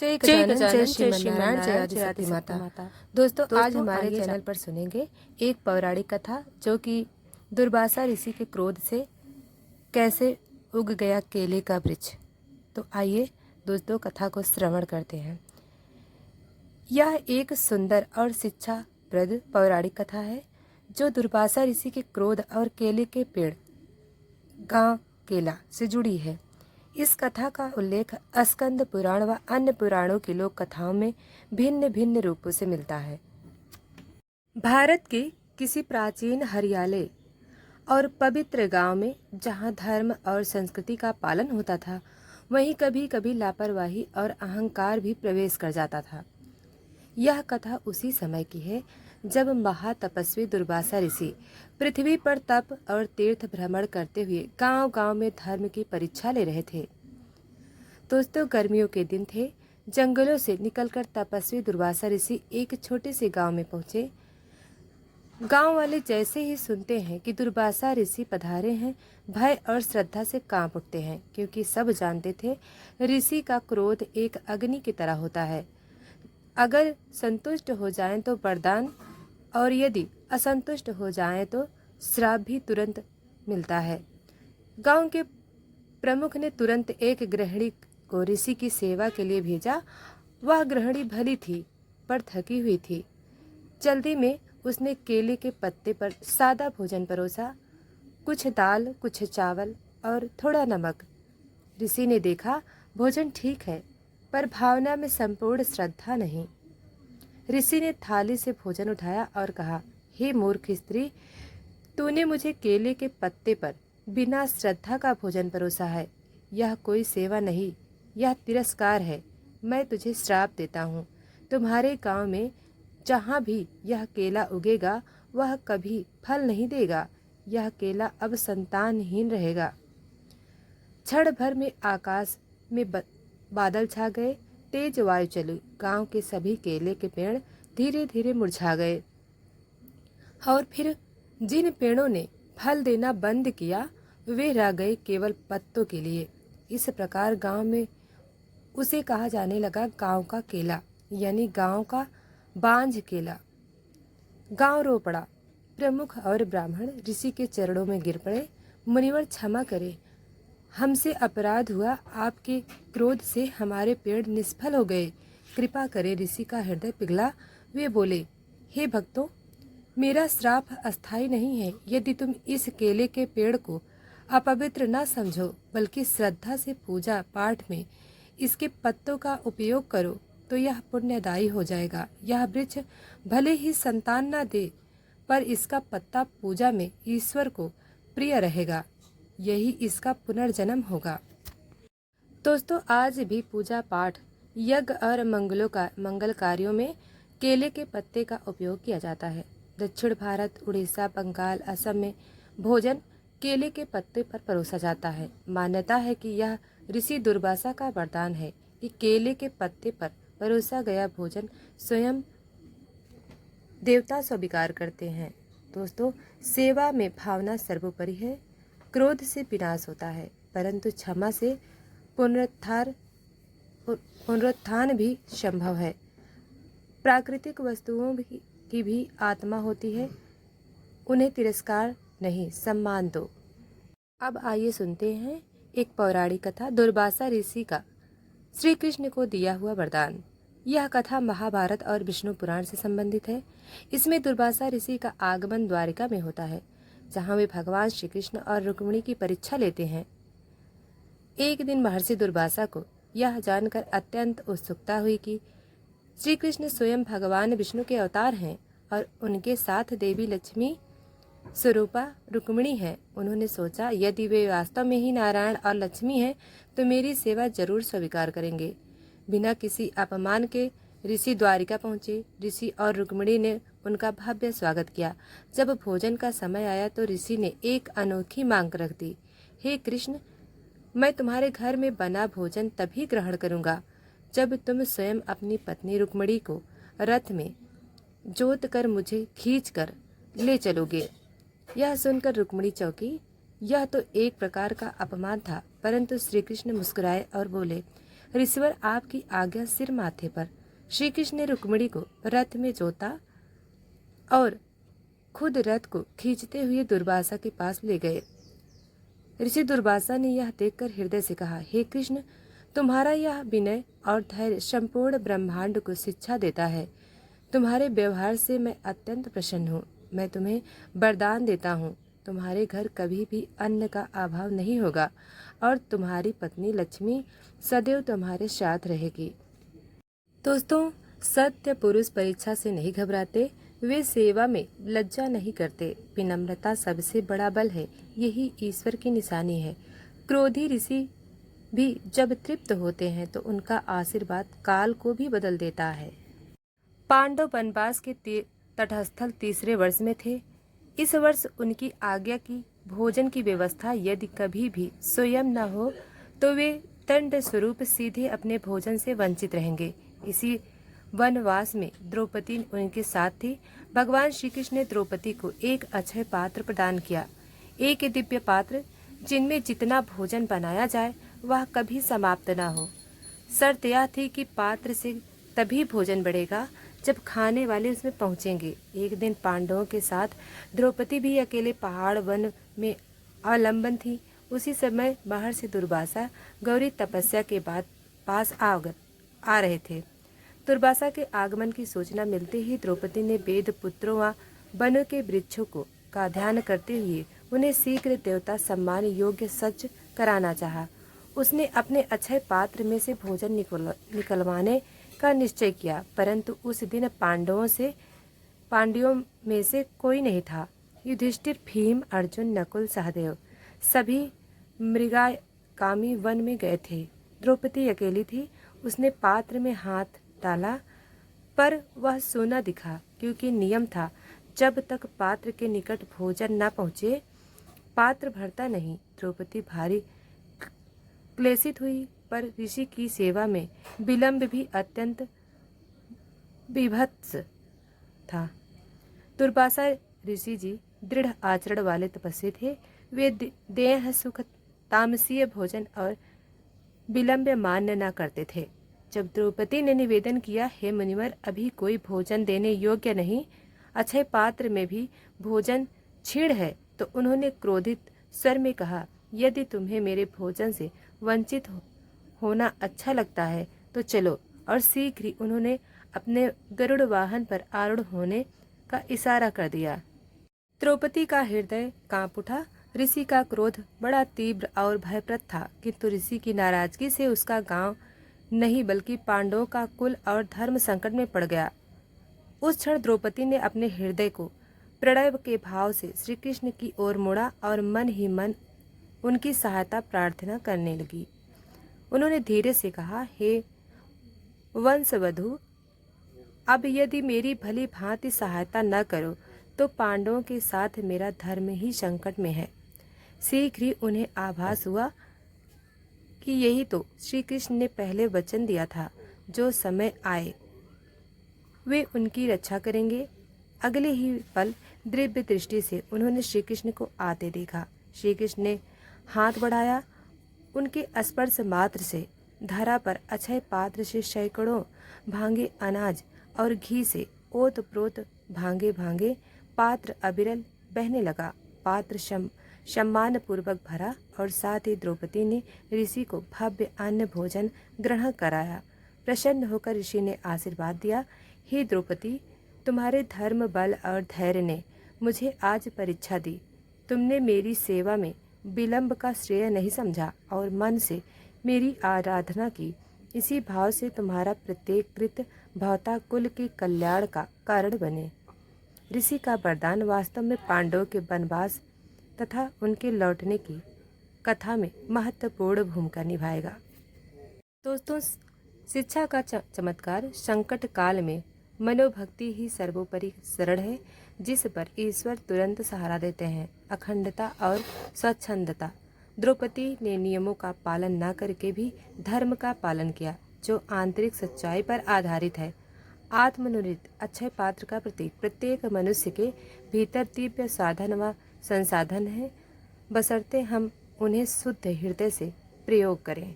जय जय गजानन, जय गजानन, जय श्रीमन श्री नारायण, जय मन्नारायण, आदि जय आदि शक्ति शक्ति माता। माता। दोस्तों आज दोस्तों, हमारे आइए चैनल पर सुनेंगे एक पौराणिक कथा जो कि दुर्वासा ऋषि के क्रोध से कैसे उग गया केले का वृक्ष। तो आइए दोस्तों कथा को श्रवण करते हैं। यह एक सुंदर और शिक्षाप्रद पौराणिक कथा है जो दुर्वासा ऋषि के क्रोध और केले के पेड़ गांव केला से जुड़ी है। इस कथा का उल्लेख स्कंद पुराण व अन्य पुराणों की लोक कथाओं में भिन्न भिन्न रूपों से मिलता है। भारत के किसी प्राचीन हरियाले और पवित्र गांव में जहां धर्म और संस्कृति का पालन होता था, वहीं कभी कभी लापरवाही और अहंकार भी प्रवेश कर जाता था। यह कथा उसी समय की है जब महातपस्वी दुर्वासा ऋषि पृथ्वी पर तप और तीर्थ भ्रमण करते हुए गांव-गांव में धर्म की परीक्षा ले रहे थे। दोस्तों गर्मियों के दिन थे। जंगलों से निकलकर तपस्वी दुर्वासा ऋषि एक छोटे से गांव में पहुंचे। गांव वाले जैसे ही सुनते हैं कि दुर्वासा ऋषि पधारे हैं, भय और श्रद्धा से कांप उठते हैं, क्योंकि सब जानते थे ऋषि का क्रोध एक अग्नि की तरह होता है। अगर संतुष्ट हो जाएं तो वरदान, और यदि असंतुष्ट हो जाएं तो श्राप भी तुरंत मिलता है। गांव के प्रमुख ने तुरंत एक गृहिणी को ऋषि की सेवा के लिए भेजा। वह गृहिणी भली थी पर थकी हुई थी। जल्दी में उसने केले के पत्ते पर सादा भोजन परोसा, कुछ दाल, कुछ चावल और थोड़ा नमक। ऋषि ने देखा भोजन ठीक है, पर भावना में संपूर्ण श्रद्धा नहीं। ऋषि ने थाली से भोजन उठाया और कहा, हे मूर्ख स्त्री, तूने मुझे केले के पत्ते पर बिना श्रद्धा का भोजन परोसा है। यह कोई सेवा नहीं, यह तिरस्कार है। मैं तुझे श्राप देता हूँ। तुम्हारे गांव में जहाँ भी यह केला उगेगा वह कभी फल नहीं देगा। यह केला अब संतानहीन रहेगा। क्षण भर में आकाश में बादल छा गए, तेज वायु चली। गांव के सभी केले के पेड़ धीरे धीरे मुरझा गए और फिर जिन पेड़ों ने फल देना बंद किया वे रह गए केवल पत्तों के लिए। इस प्रकार गांव में उसे कहा जाने लगा गांव का केला, यानी गांव का बांझ केला। गांव रो पड़ा। प्रमुख और ब्राह्मण ऋषि के चरणों में गिर पड़े। मुनिवर क्षमा करे, हमसे अपराध हुआ, आपके क्रोध से हमारे पेड़ निष्फल हो गए, कृपा करें। ऋषि का हृदय पिघला। वे बोले, हे भक्तों, मेरा श्राप अस्थायी नहीं है। यदि तुम इस केले के पेड़ को अपवित्र न समझो, बल्कि श्रद्धा से पूजा पाठ में इसके पत्तों का उपयोग करो, तो यह पुण्यदायी हो जाएगा। यह वृक्ष भले ही संतान न दे, पर इसका पत्ता पूजा में ईश्वर को प्रिय रहेगा। यही इसका पुनर्जन्म होगा। दोस्तों आज भी पूजा पाठ, यज्ञ और मंगल कार्यों में केले के पत्ते का उपयोग किया जाता है। दक्षिण भारत, उड़ीसा, बंगाल, असम में भोजन केले के पत्ते पर परोसा जाता है। मान्यता है कि यह ऋषि दुर्वासा का वरदान है कि केले के पत्ते पर परोसा गया भोजन स्वयं देवता स्वीकार करते हैं। दोस्तों सेवा में भावना सर्वोपरि है। क्रोध से विनाश होता है, परंतु क्षमा से पुनरुत्थान भी संभव है। प्राकृतिक वस्तुओं की भी आत्मा होती है, उन्हें तिरस्कार नहीं, सम्मान दो। अब आइए सुनते हैं एक पौराणिक कथा, दुर्वासा ऋषि का श्री कृष्ण को दिया हुआ वरदान। यह कथा महाभारत और विष्णु पुराण से संबंधित है। इसमें दुर्वासा ऋषि का आगमन द्वारिका में होता है, जहाँ वे भगवान श्री कृष्ण और रुक्मिणी की परीक्षा लेते हैं। एक दिन महर्षि दुर्वासा को यह जानकर अत्यंत उत्सुकता हुई कि श्री कृष्ण स्वयं भगवान विष्णु के अवतार हैं और उनके साथ देवी लक्ष्मी स्वरूपा रुक्मिणी है। उन्होंने सोचा, यदि वे वास्तव में ही नारायण और लक्ष्मी हैं तो मेरी सेवा जरूर स्वीकार करेंगे। बिना किसी अपमान के ऋषि द्वारिका पहुंचे। ऋषि और रुक्मिणी ने उनका भव्य स्वागत किया। जब भोजन का समय आया तो ऋषि ने एक अनोखी मांग रख दी, हे कृष्ण, मैं तुम्हारे घर में बना भोजन तभी ग्रहण करूंगा जब तुम स्वयं अपनी पत्नी रुक्मिणी को रथ में जोत कर मुझे खींच कर ले चलोगे। यह सुनकर रुक्मिणी चौंकी। यह तो एक प्रकार का अपमान था, परंतु श्री कृष्ण मुस्कुराए और बोले, ऋषिवर आपकी आज्ञा सिर माथे पर। श्री कृष्ण ने रुक्मिणी को रथ में जोता और खुद रथ को खींचते हुए दुर्वासा के पास ले गए। ऋषि दुर्वासा ने यह देखकर हृदय से कहा, हे कृष्ण, तुम्हारा यह विनय और धैर्य संपूर्ण ब्रह्मांड को शिक्षा देता है। तुम्हारे व्यवहार से मैं अत्यंत प्रसन्न हूँ। मैं तुम्हें वरदान देता हूँ, तुम्हारे घर कभी भी अन्न का अभाव नहीं होगा और तुम्हारी पत्नी लक्ष्मी सदैव तुम्हारे साथ रहेगी। दोस्तों, सत्य पुरुष परीक्षा से नहीं घबराते, वे सेवा में लज्जा नहीं करते। विनम्रता सबसे बड़ा बल है, यही ईश्वर की निशानी है। क्रोधी ऋषि भी जब तृप्त होते हैं तो उनका आशीर्वाद काल को भी बदल देता है। पांडव वनवास के तटस्थल तीसरे वर्ष में थे। इस वर्ष उनकी आज्ञा की भोजन की व्यवस्था यदि कभी भी स्वयं न हो तो वे दंड स्वरूप सीधे अपने भोजन से वंचित रहेंगे। इसी वनवास में द्रौपदी उनके साथ थी। भगवान श्री कृष्ण ने द्रौपदी को एक अक्षय पात्र प्रदान किया, एक दिव्य पात्र जिनमें जितना भोजन बनाया जाए वह कभी समाप्त न हो। शर्त यह थी कि पात्र से तभी भोजन बढ़ेगा जब खाने वाले उसमें पहुंचेंगे। एक दिन पांडवों के साथ द्रौपदी भी अकेले पहाड़ वन में अवलंबन थी। उसी समय बाहर से दुर्वासा गौरी तपस्या के बाद पास आ रहे थे। दुर्वासा के आगमन की सूचना मिलते ही द्रौपदी ने वेद पुत्रों व वनों के वृक्षों का ध्यान करते हुए उन्हें शीघ्र देवता सम्मान योग्य सज्ज कराना चाहा। उसने अपने अक्षय पात्र में से भोजन निकलवाने का निश्चय किया, परंतु उस दिन पांडवों में से कोई नहीं था। युधिष्ठिर, भीम, अर्जुन, नकुल, सहदेव सभी मृगाकामी वन में गए थे। द्रौपदी अकेली थी। उसने पात्र में हाथ डाला पर वह सोना दिखा, क्योंकि नियम था जब तक पात्र के निकट भोजन न पहुँचे पात्र भरता नहीं। द्रौपदी भारी क्लेशित हुई, पर ऋषि की सेवा में विलंब भी अत्यंत विभत्स था। दुर्वासा ऋषि जी दृढ़ आचरण वाले तपस्वी थे। वे देह सुख, तामसीय भोजन और विलंब मान्य न करते थे। जब द्रौपदी ने निवेदन किया, हे मुनिवर, अभी कोई भोजन देने योग्य नहीं, अक्षय पात्र में भी भोजन क्षीण है, तो उन्होंने क्रोधित स्वर में कहा, यदि तुम्हें मेरे भोजन से वंचित होना अच्छा लगता है तो चलो। और शीघ्र ही उन्होंने अपने गरुड़ वाहन पर आरूढ़ होने का इशारा कर दिया। द्रौपदी का हृदय कांप उठा। ऋषि का क्रोध बड़ा तीव्र और भयप्रद था, किंतु ऋषि की नाराजगी से उसका गांव नहीं बल्कि पांडवों का कुल और धर्म संकट में पड़ गया। उस क्षण द्रौपदी ने अपने हृदय को प्रणय के भाव से श्री कृष्ण की ओर मोड़ा और मन ही मन उनकी सहायता प्रार्थना करने लगी। उन्होंने धीरे से कहा, हे वंशवधु, अब यदि मेरी भली भांति सहायता न करो तो पांडवों के साथ मेरा धर्म ही संकट में है। शीघ्र ही उन्हें आभास हुआ कि यही तो श्री कृष्ण ने पहले वचन दिया था, जो समय आए वे उनकी रक्षा करेंगे। अगले ही पल दिव्य दृष्टि से उन्होंने श्री कृष्ण को आते देखा। श्री कृष्ण ने हाथ बढ़ाया, उनके स्पर्श मात्र से धरा पर अक्षय पात्र से सैकड़ों भांगे अनाज और घी से ओत प्रोत भांगे भांगे पात्र अविरल बहने लगा। पात्र सम्मान पूर्वक भरा और साथ ही द्रौपदी ने ऋषि को भव्य अन्न भोजन ग्रहण कराया। प्रसन्न होकर ऋषि ने आशीर्वाद दिया, हे द्रौपदी, तुम्हारे धर्म बल और धैर्य ने मुझे आज परीक्षा दी। तुमने मेरी सेवा में विलंब का श्रेय नहीं समझा और मन से मेरी आराधना की। इसी भाव से तुम्हारा प्रत्येक कृत भवता कुल के कल्याण का कारण बने। ऋषि का वरदान वास्तव में पांडवों के वनवास तथा उनके लौटने की कथा में महत्वपूर्ण भूमिका निभाएगा। दोस्तों, शिक्षा का चमत्कार संकट काल में मनोभक्ति ही सर्वोपरि शरण है, जिस पर ईश्वर तुरंत सहारा देते हैं। अखंडता और स्वच्छंदता। द्रौपदी ने नियमों का पालन न करके भी धर्म का पालन किया, जो आंतरिक सच्चाई पर आधारित है। आत्मनुरित अक्षय पात्र का प्रतीक प्रत्येक मनुष्य के भीतर दिव्य साधन व संसाधन है, बशर्ते हम उन्हें शुद्ध हृदय से प्रयोग करें।